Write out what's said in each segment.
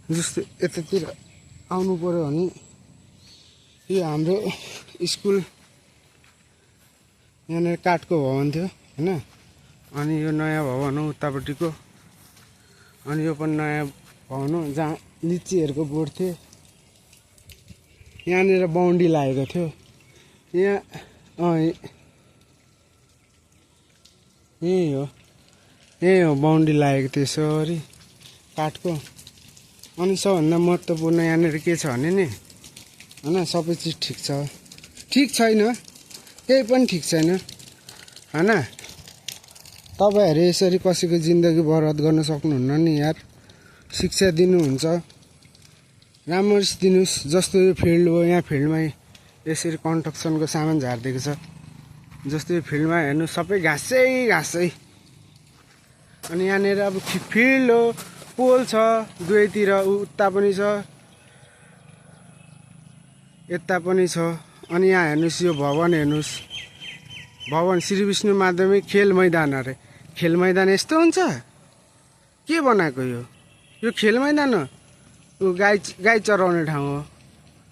जस्तो यतातिर आउनु पर्यो भने यो हाम्रो स्कुल यहाँनिर काठको भवन थियो हैन। अनि यो नयाँ भवन हो उतापट्टिको। अनि यो पनि नयाँ भवन हो जहाँ लिचीहरूको बोट थियो। यहाँनिर बाउन्ड्री लागेको थियो। यहाँ यही हो बाउन्ड्री लागेको थियो यसरी काठको। अनि सबभन्दा महत्त्वपूर्ण यहाँनिर के छ भने नि हैन, सबै चिज ठिक छ, ठिक छैन, केही पनि ठिक छैन हैन। तपाईहरु यसरी कसैको जिन्दगी बर्बाद गर्न सक्नुहुन्न नि यार। शिक्षा दिनुहुन्छ राम्ररी दिनुस्। जस्तो यो फिल्ड हो, यहाँ फिल्डमा यसरी कन्स्ट्रक्सनको सामान झार्दिएको छ। जस्तो यो फिल्डमा हेर्नु सबै घाँसै घाँसै। अनि यहाँनिर अब फिल्ड हो, पोल छ दुवैतिर, उता पनि छ यता पनि छ। अनि यहाँ हेर्नुस् यो भवन हेर्नुस्, भवन श्री विष्णु माध्यमिक खेल मैदान अरे। खेल मैदान यस्तो हुन्छ? के बनाएको यो खेल मैदान हो? गाई चराउने ठाउँ हो,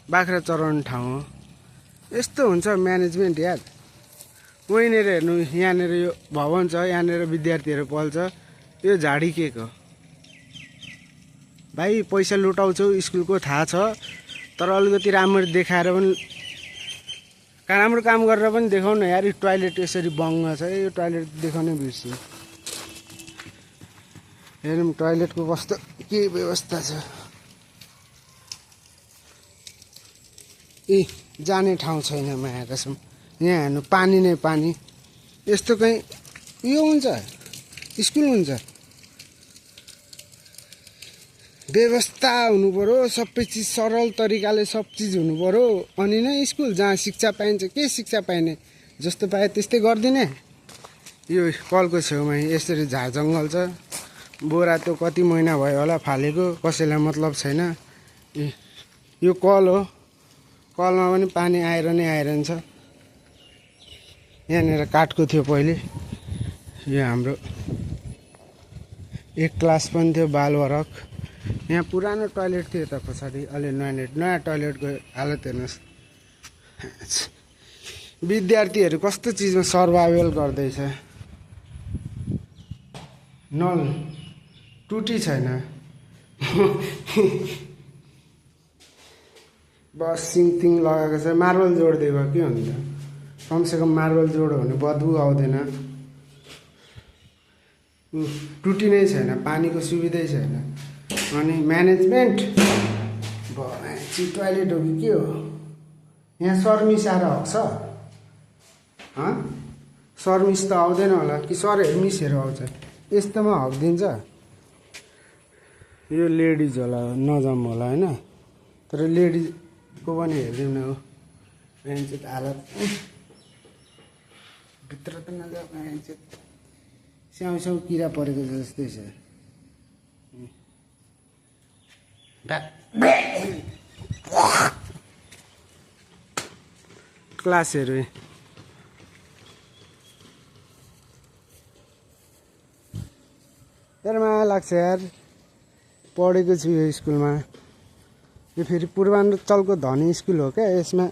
बाख्रा चराउने ठाउँ हो। यस्तो हुन्छ म्यानेजमेन्ट यार। वहीँनिर हेर्नु, यहाँनिर यो भवन छ, यहाँनिर विद्यार्थीहरू पल्छ। यो झाडी के को भाइ? पैसा लुटाउँछौ स्कुलको थाहा छ, तर अलिकति राम्ररी देखाएर पनि, राम्रो काम गरेर पनि देखाउन यार। यो टोयलेट यसरी बङ्ग छ, यो टोयलेट देखाउनै बिर्सियो। हेरौँ टोयलेटको कस्तो के व्यवस्था छ। जाने ठाउँ छैन माया कसम। यहाँ हेर्नु पानी नै पानी। यस्तो कहीँ यो हुन्छ? स्कुल हुन्छ? व्यवस्था हुनु पर्यो, सबै चिज सरल तरिकाले सब चिज हुनु पर्यो। अनि नै स्कुल जहाँ शिक्षा पाइन्छ। के शिक्षा पाइने? जस्तो पाए त्यस्तै गरिदिने। यो कलको छेउमा यसरी झारजङ्गल छ। बोरा त्यो कति महिना भयो होला फालेको, कसैलाई मतलब छैन। यो कल हो, कलमा पनि पानी आइरहने आइरहन्छ। यहाँनिर काठको थियो पहिले। यो हाम्रो एक क्लास पनि थियो बालवरक। यहाँ पुरानो टोयलेट थियो यता पछाडि, अलि नयाँ टोयलेटको हालत हेर्नुहोस्। विद्यार्थीहरू कस्तो चिजमा सर्भाइभल गर्दैछ। नल टुटी छैन। बस सिङतिङ लगाएको छ। मार्बल जोडिदिएको के हुन्छ? कमसेकम मार्बल जोड्यो भने बदबु आउँदैन। टुटी नै छैन, पानीको सुविधै छैन। अनि म्यानेजमेन्ट टोयलेट हो कि के हो? यहाँ सर्मिस आएर हग्छ? सर्मिस त आउँदैन होला कि सरहरू मिसहरू आउँछ? यस्तोमा हगिदिन्छ। यो लेडिज होला, नजम होला होइन। तर लेडिजको पनि हेरिदिउँ न। हो मान्छे त हालत भित्र त नजाऊ, मान्छे स्याउ स्याउ किरा परेको जस्तै छ। क्लासहरू तर माया लाग्छ यार। पढेको छु यो स्कुलमा। यो फेरि पूर्वाञ्चलको धनी स्कुल हो क्या। यसमा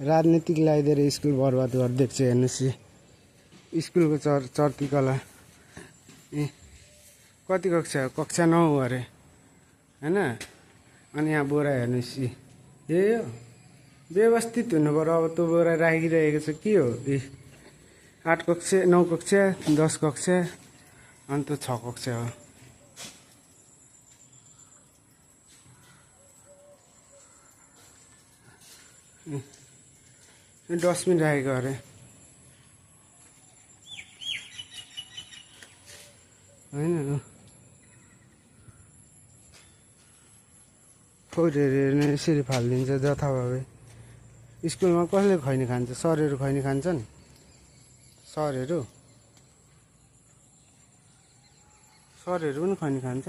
राजनीतिक लगाइदिएर स्कुल बर्बाद गरिदिएको छ। हेर्नुहोस् स्कुलको चर्ती कला। कति कक्षा हो? कक्षा 9 अरे होइन। अनि यहाँ बोरा हेर्नुहोस्। यही हो व्यवस्थित हुनु पर्यो। अब त्यो बोरा राखिरहेको छ के हो? 8 कक्षा 9 कक्षा 10 कक्षा अन्त 6 कक्षा हो। डस्टबिन राखेको अरे होइन। फोहोरहरू यसरी फालिदिन्छ जथाभावी। स्कुलमा कसले खैनी खान्छ? सरहरू खैनी खान्छन्? सरहरू पनि खैनी खान्छ?